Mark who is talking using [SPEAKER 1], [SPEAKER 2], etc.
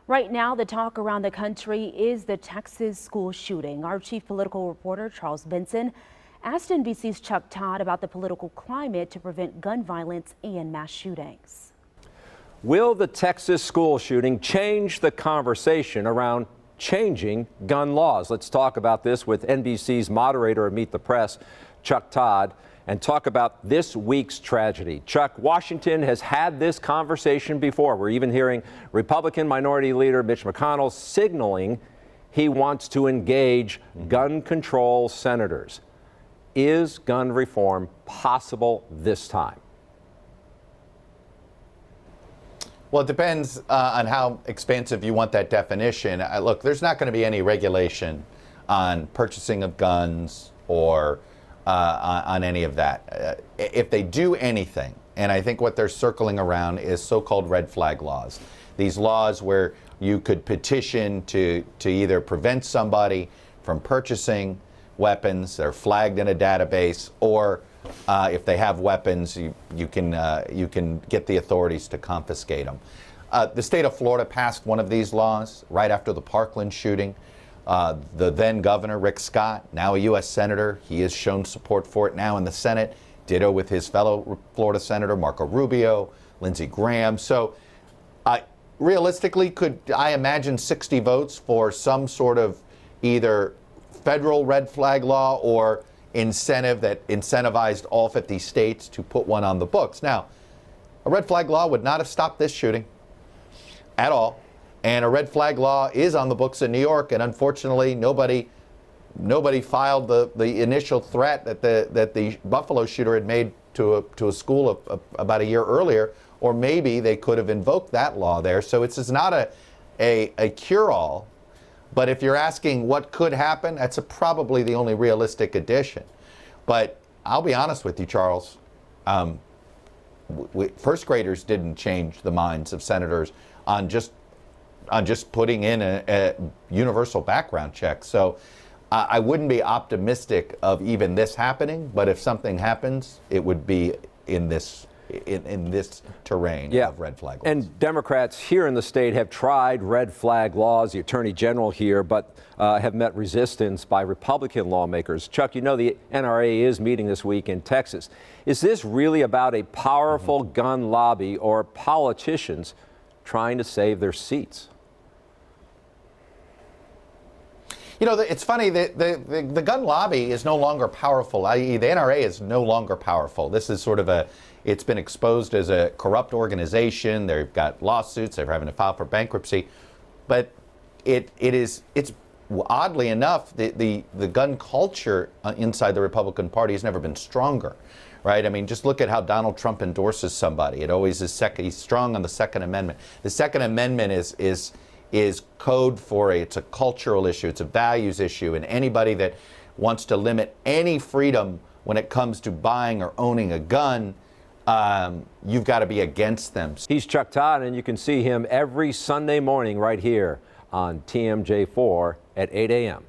[SPEAKER 1] Right now, the talk around the country is the Texas school shooting. Our chief political reporter, Charles Benson, asked NBC's Chuck Todd about the political climate to prevent gun violence and mass shootings.
[SPEAKER 2] Will the Texas school shooting change the conversation around changing gun laws? Let's talk about this with NBC's moderator of Meet the Press, Chuck Todd, and talk about this week's tragedy. Chuck, Washington has had this conversation before. We're even hearing Republican Minority Leader Mitch McConnell signaling he wants to engage gun control senators. Is gun reform possible this time?
[SPEAKER 3] Well, it depends on how expansive you want that definition. Look, there's not going to be any regulation on purchasing of guns or on any of that. If they do anything, and I think what they're circling around is so-called red flag laws. These laws where you could petition to either prevent somebody from purchasing weapons, they're flagged in a database, or if they have weapons, you can get the authorities to confiscate them. The state of Florida passed one of these laws right after the Parkland shooting. The then governor, Rick Scott, now a U.S. senator, he has shown support for it now in the Senate. Ditto with his fellow Florida senator, Marco Rubio, Lindsey Graham. So realistically, could I imagine 60 votes for some sort of either federal red flag law or incentive that incentivized all 50 states to put one on the books? Now, a red flag law would not have stopped this shooting at all. And a red flag law is on the books in New York, and unfortunately, nobody filed the initial threat that the Buffalo shooter had made to a school about a year earlier, or maybe they could have invoked that law there. So it's not a cure-all, but if you're asking what could happen, that's probably the only realistic addition. But I'll be honest with you, Charles. First graders didn't change the minds of senators on just putting in a universal background check. So I wouldn't be optimistic of even this happening, but if something happens, it would be in this terrain of red flag laws.
[SPEAKER 2] And Democrats here in the state have tried red flag laws, the Attorney General here, but have met resistance by Republican lawmakers. Chuck, you know the NRA is meeting this week in Texas. Is this really about a powerful gun lobby or politicians trying to save their seats?
[SPEAKER 3] You know, it's funny that the gun lobby is no longer powerful, i.e. the NRA is no longer powerful. This is sort of it's been exposed as a corrupt organization. They've got lawsuits. They're having to file for bankruptcy. But it's oddly enough, the gun culture inside the Republican Party has never been stronger, right? I mean, just look at how Donald Trump endorses somebody. It always is he's strong on the Second Amendment. The Second Amendment is code for it's a cultural issue, it's a values issue, and anybody that wants to limit any freedom when it comes to buying or owning a gun, you've got to be against them.
[SPEAKER 2] He's Chuck Todd, and you can see him every Sunday morning right here on TMJ4 at 8 a.m.